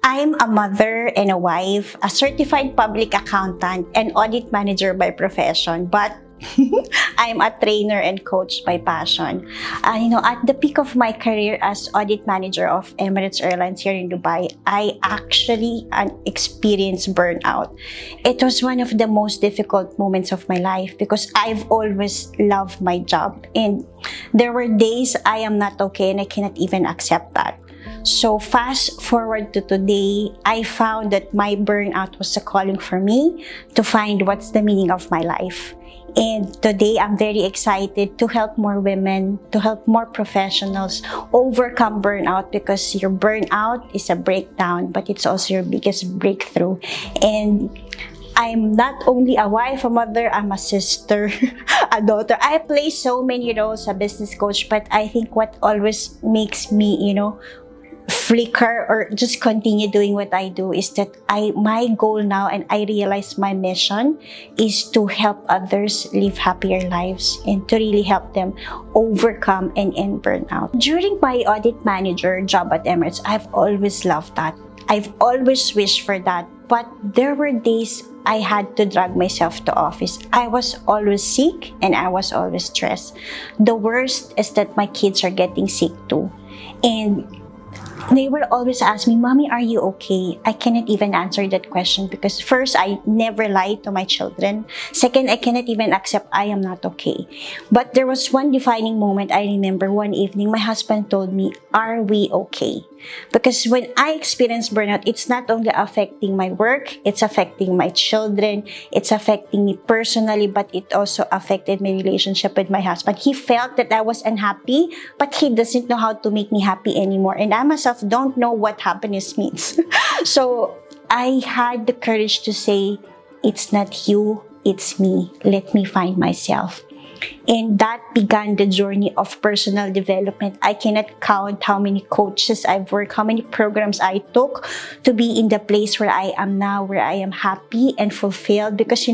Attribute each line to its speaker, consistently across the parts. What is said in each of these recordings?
Speaker 1: I'm a mother and a wife, a certified public accountant, and audit manager by profession, but I'm a trainer and coach by passion. At the peak of my career as audit manager of Emirates Airlines here in Dubai, I actually experienced burnout. It was one of the most difficult moments of my life because I've always loved my job, and there were days I am not okay and I cannot even accept that. So fast forward to today, I found that my burnout was a calling for me to find what's the meaning of my life. And today, I'm very excited to help more women, to help more professionals overcome burnout, because your burnout is a breakdown, but it's also your biggest breakthrough. And I'm not only a wife, a mother, I'm a sister, a daughter. I play so many roles, a business coach, but I think what always makes me, flicker or just continue doing what I do is that my goal now, and I realize my mission, is to help others live happier lives and to really help them overcome and end burnout. During my audit manager job at Emirates, I've always loved that. I've always wished for that. But there were days I had to drag myself to office. I was always sick and I was always stressed. The worst is that my kids are getting sick too. And they will always ask me, "Mommy, are you okay?" I cannot even answer that question because first, I never lie to my children. Second, I cannot even accept I am not okay. But there was one defining moment. I remember one evening, my husband told me, "Are we okay?" Because when I experience burnout, it's not only affecting my work, it's affecting my children, it's affecting me personally, but it also affected my relationship with my husband. He felt that I was unhappy, but he doesn't know how to make me happy anymore. And I myself don't know what happiness means. So I had the courage to say, "It's not you, it's me. Let me find myself." And that began the journey of personal development. I cannot count how many coaches I've worked, how many programs I took to be in the place where I am now, where I am happy and fulfilled. Because,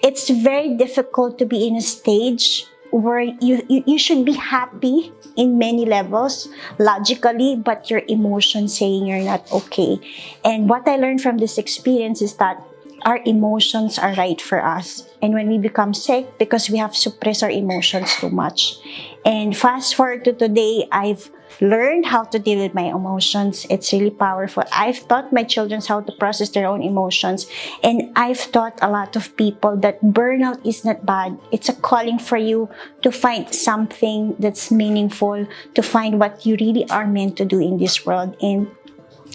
Speaker 1: it's very difficult to be in a stage where you should be happy in many levels, logically, but your emotions saying you're not okay. And what I learned from this experience is that our emotions are right for us. And when we become sick, because we have suppressed our emotions too much. And fast forward to today, I've learned how to deal with my emotions. It's really powerful. I've taught my children how to process their own emotions. And I've taught a lot of people that burnout is not bad. It's a calling for you to find something that's meaningful, to find what you really are meant to do in this world. And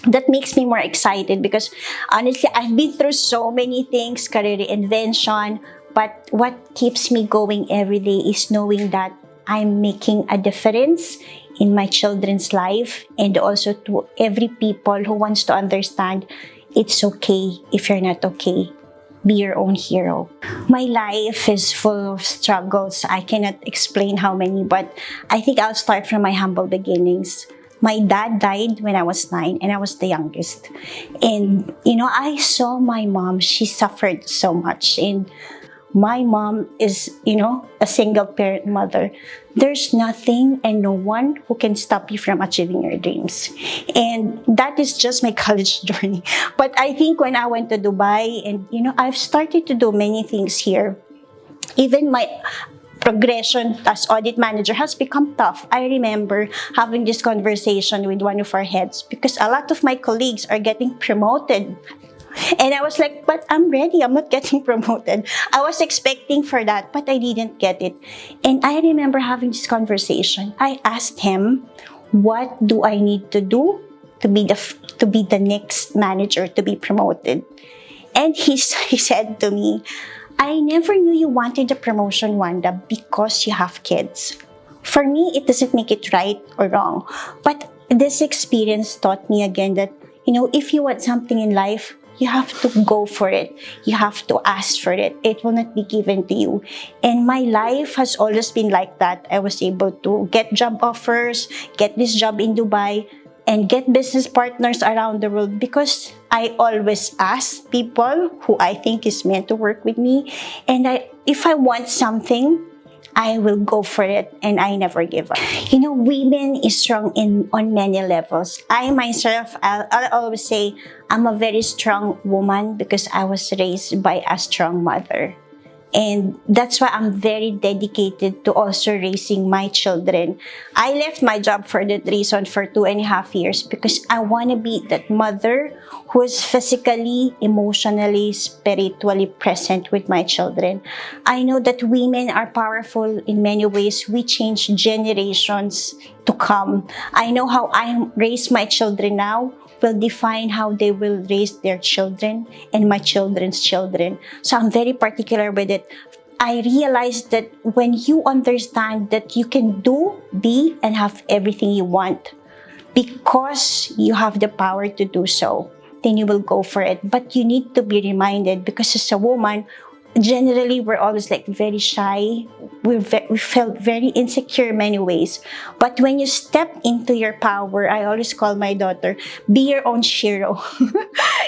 Speaker 1: that makes me more excited because honestly, I've been through so many things, career reinvention, but what keeps me going every day is knowing that I'm making a difference in my children's life, and also to every people who wants to understand it's okay if you're not okay. Be your own hero. My life is full of struggles. I cannot explain how many, but I think I'll start from my humble beginnings. My dad died when I was 9 and I was the youngest. And, I saw my mom, she suffered so much. And my mom is, a single parent mother. There's nothing and no one who can stop you from achieving your dreams. And that is just my college journey. But I think when I went to Dubai and, I've started to do many things here. Even my progression as audit manager has become tough. I remember having this conversation with one of our heads because a lot of my colleagues are getting promoted. And I was like, but I'm ready. I'm not getting promoted. I was expecting for that, but I didn't get it. And I remember having this conversation. I asked him, what do I need to do to be the next manager to be promoted? And he said to me, "I never knew you wanted a promotion, Wanda, because you have kids." For me, it doesn't make it right or wrong. But this experience taught me again that, if you want something in life, you have to go for it. You have to ask for it. It will not be given to you. And my life has always been like that. I was able to get job offers, get this job in Dubai, and get business partners around the world because I always ask people who I think is meant to work with me. And if I want something, I will go for it, and I never give up. You know, women is strong on many levels. I myself, I'll always say I'm a very strong woman because I was raised by a strong mother. And that's why I'm very dedicated to also raising my children. I left my job for that reason for 2.5 years because I want to be that mother who is physically, emotionally, spiritually present with my children. I know that women are powerful in many ways. We change generations to come. I know how I raise my children now will define how they will raise their children and my children's children. So I'm very particular with it. I realized that when you understand that you can do, be, and have everything you want because you have the power to do so, then you will go for it. But you need to be reminded, because as a woman, generally we're always like very shy. We felt very insecure in many ways. But when you step into your power, I always call my daughter, be your own hero.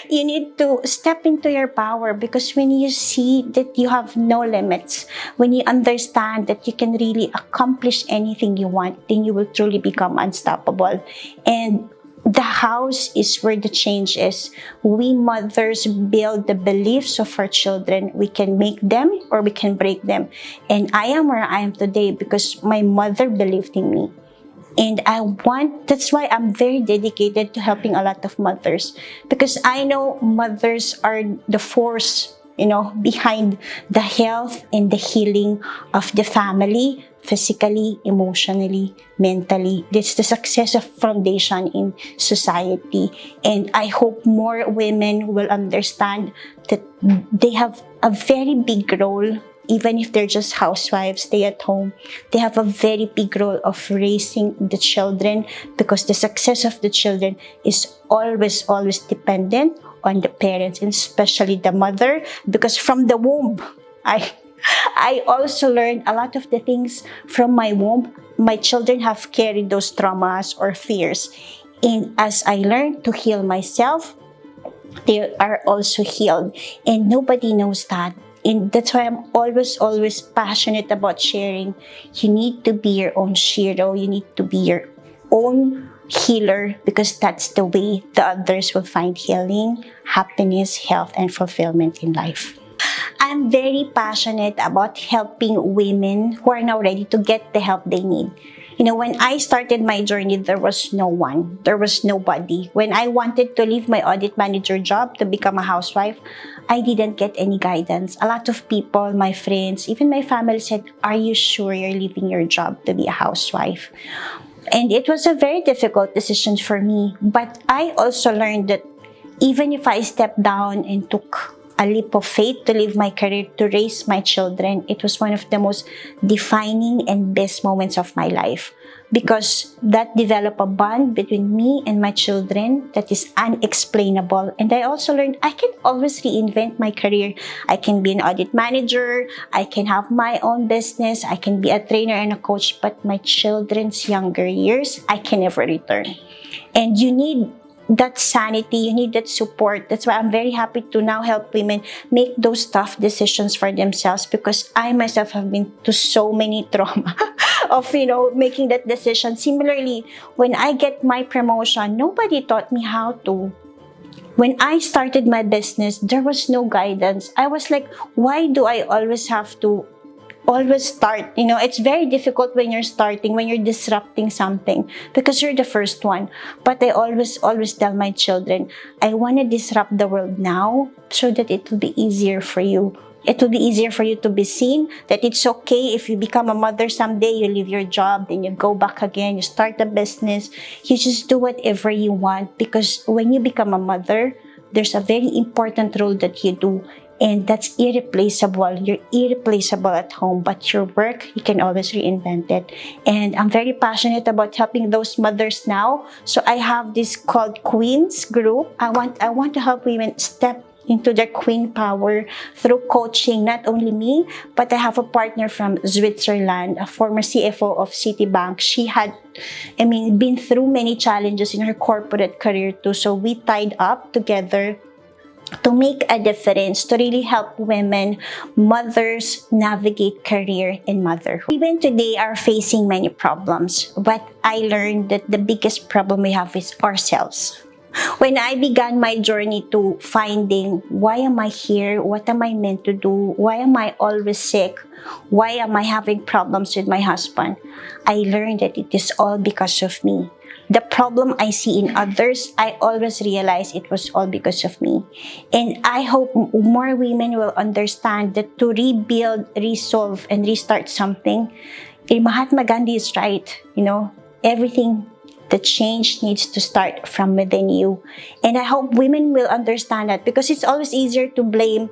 Speaker 1: You need to step into your power, because when you see that you have no limits, when you understand that you can really accomplish anything you want, then you will truly become unstoppable. And the house is where the change is. We mothers build the beliefs of our children. We can make them or we can break them. And I am where I am today because my mother believed in me. And that's why I'm very dedicated to helping a lot of mothers. Because I know mothers are the force, behind the health and the healing of the family, physically, emotionally, mentally. That's the success of foundation in society. And I hope more women will understand that they have a very big role. Even if they're just housewives, stay at home, they have a very big role of raising the children, because the success of the children is always dependent on the parents, and especially the mother, because from the womb, I also learned a lot of the things from my womb. My children have carried those traumas or fears. And as I learned to heal myself, they are also healed. And nobody knows that. And that's why I'm always passionate about sharing. You need to be your own hero. You need to be your own healer, because that's the way the others will find healing, happiness, health, and fulfillment in life. I'm very passionate about helping women who are now ready to get the help they need. When I started my journey, there was no one. There was nobody. When I wanted to leave my audit manager job to become a housewife, I didn't get any guidance. A lot of people, my friends, even my family said, "Are you sure you're leaving your job to be a housewife?" And it was a very difficult decision for me. But I also learned that even if I stepped down and took a leap of faith to leave my career to raise my children, it was one of the most defining and best moments of my life, because that developed a bond between me and my children that is unexplainable. And I also learned I can always reinvent my career. I can be an audit manager, I can have my own business, I can be a trainer and a coach, but my children's younger years, I can never return. And you need that sanity, you need that support. That's why I'm very happy to now help women make those tough decisions for themselves, because I myself have been to so many trauma of, making that decision. Similarly, when I get my promotion, nobody taught me how to. When I started my business, there was no guidance. I was like, why do I always have to start? It's very difficult when you're starting, when you're disrupting something, because you're the first one. But I always tell my children, I want to disrupt the world now so that it will be easier for you. It will be easier for you to be seen, that it's okay if you become a mother someday, you leave your job, then you go back again, you start a business, you just do whatever you want. Because when you become a mother, there's a very important role that you do. And that's irreplaceable. You're irreplaceable at home, but your work, you can always reinvent it. And I'm very passionate about helping those mothers now. So I have this called Queens Group. I want to help women step into their queen power through coaching. Not only me, but I have a partner from Switzerland, a former CFO of Citibank. She had, been through many challenges in her corporate career too. So we tied up together. to make a difference, to really help women, mothers navigate career and motherhood. Women today are facing many problems, but I learned that the biggest problem we have is ourselves. When I began my journey to finding why am I here, what am I meant to do, why am I always sick, why am I having problems with my husband, I learned that it is all because of me. The problem I see in others, I always realize it was all because of me. And I hope more women will understand that to rebuild, resolve, and restart something, Mahatma Gandhi is right. Everything, the change needs to start from within you. And I hope women will understand that, because it's always easier to blame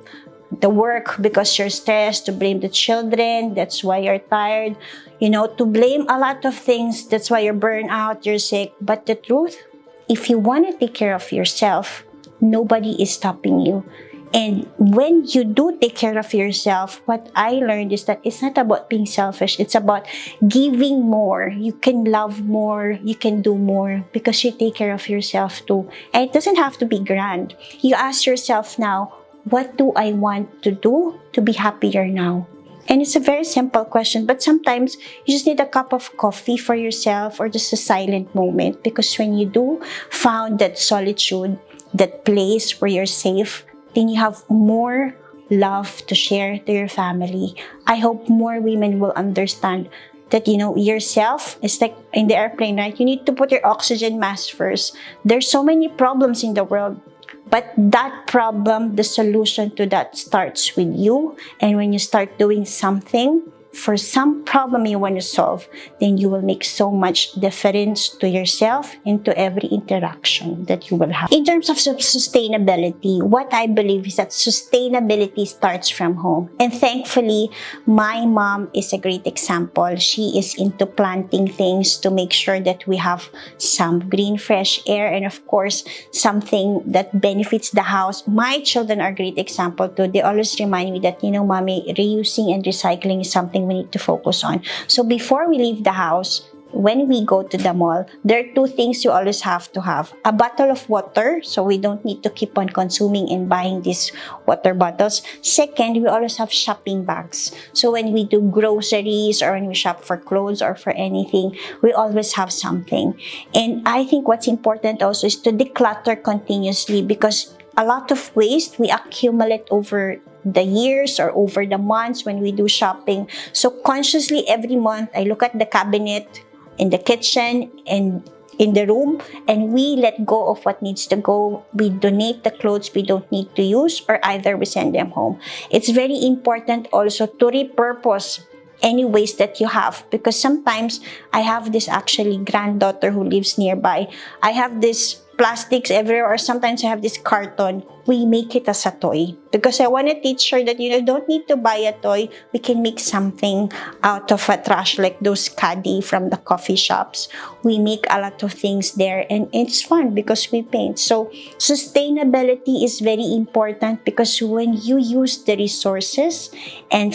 Speaker 1: the work because you're stressed, to blame the children, that's why you're tired, to blame a lot of things, that's why you're burned out, you're sick. But the truth, if you want to take care of yourself, nobody is stopping you. And when you do take care of yourself, what I learned is that it's not about being selfish, it's about giving more. You can love more, you can do more, because you take care of yourself too. And it doesn't have to be grand. You ask yourself now, what do I want to do to be happier now? And it's a very simple question, but sometimes you just need a cup of coffee for yourself, or just a silent moment, because when you do found that solitude, that place where you're safe, then you have more love to share to your family. I hope more women will understand that, yourself is like in the airplane, right? You need to put your oxygen mask first. There's so many problems in the world, but that problem, the solution to that starts with you. And when you start doing something for some problem you want to solve, then you will make so much difference to yourself and to every interaction that you will have. In terms of sustainability, what I believe is that sustainability starts from home. And thankfully, my mom is a great example. She is into planting things to make sure that we have some green, fresh air, and of course, something that benefits the house. My children are a great example too. They always remind me that, mommy, reusing and recycling is something we need to focus on. So before we leave the house, when we go to the mall, there are two things you always have to have. A bottle of water, so we don't need to keep on consuming and buying these water bottles. Second, we always have shopping bags. So when we do groceries, or when we shop for clothes or for anything, we always have something. And I think what's important also is to declutter continuously, because a lot of waste we accumulate over the years or over the months when we do shopping. So consciously every month, I look at the cabinet in the kitchen and in the room, and we let go of what needs to go. We donate the clothes we don't need to use, or either we send them home. It's very important also to repurpose any waste that you have, because sometimes I have this actually granddaughter who lives nearby. I have this plastics everywhere, or sometimes I have this carton. We make it as a toy, because I want to teach her that, don't need to buy a toy. We can make something out of a trash, like those caddy from the coffee shops. We make a lot of things there, and it's fun because we paint. So sustainability is very important, because when you use the resources and,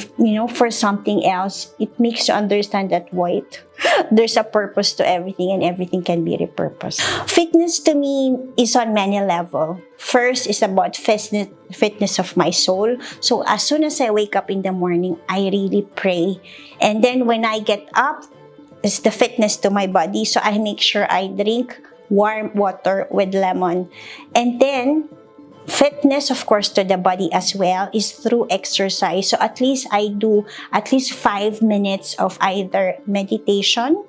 Speaker 1: for something else, it makes you understand that, wait, there's a purpose to everything, and everything can be repurposed. Fitness to me is on many levels. First is about fitness of my soul. So as soon as I wake up in the morning, I really pray. And then when I get up, it's the fitness to my body. So I make sure I drink warm water with lemon. And then fitness, of course, to the body as well is through exercise. So at least I do at least 5 minutes of either meditation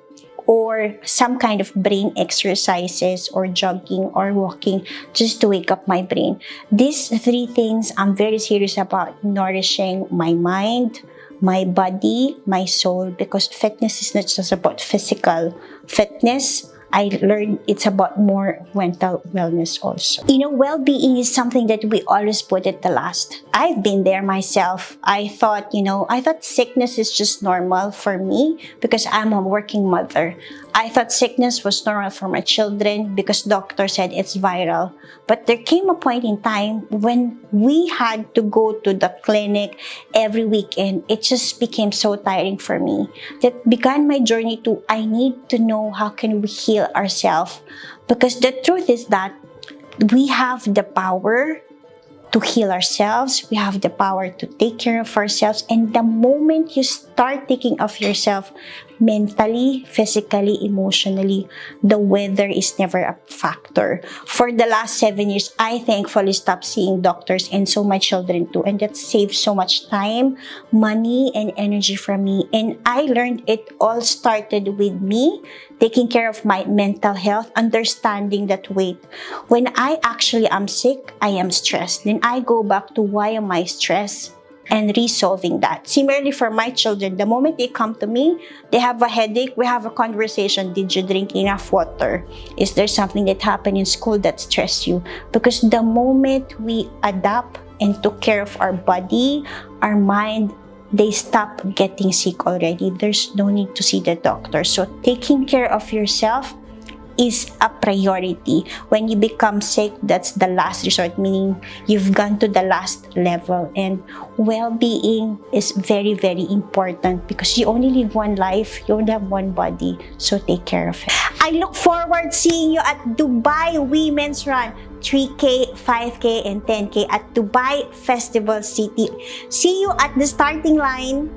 Speaker 1: or some kind of brain exercises, or jogging or walking, just to wake up my brain. These 3 things I'm very serious about nourishing my mind, my body, my soul, because fitness is not just about physical fitness. I learned it's about more mental wellness also. Well-being is something that we always put at the last. I've been there myself. I thought sickness is just normal for me because I'm a working mother. I thought sickness was normal for my children because doctor said it's viral. But there came a point in time when we had to go to the clinic every weekend. It just became so tiring for me. That began my journey to, I need to know how can we heal ourselves. Because the truth is that we have the power to heal ourselves. We have the power to take care of ourselves. And the moment you start taking of yourself mentally, physically, emotionally, the weather is never a factor. For the last 7 years, I thankfully stopped seeing doctors, and so my children too. And that saved so much time, money, and energy from me. And I learned it all started with me taking care of my mental health, understanding that, wait, when I actually am sick, I am stressed. Then I go back to why am I stressed and resolving that. Similarly for my children, the moment they come to me, they have a headache, we have a conversation. Did you drink enough water? Is there something that happened in school that stressed you? Because the moment we adapt and took care of our body, our mind, they stop getting sick already. There's no need to see the doctor. So taking care of yourself is a priority. When you become sick, that's the last resort, meaning you've gone to the last level. And well-being is very, very important because you only live one life, you only have one body, so take care of it. I look forward seeing you at Dubai Women's Run, 3K, 5K, and 10K at Dubai Festival City. See you at the starting line.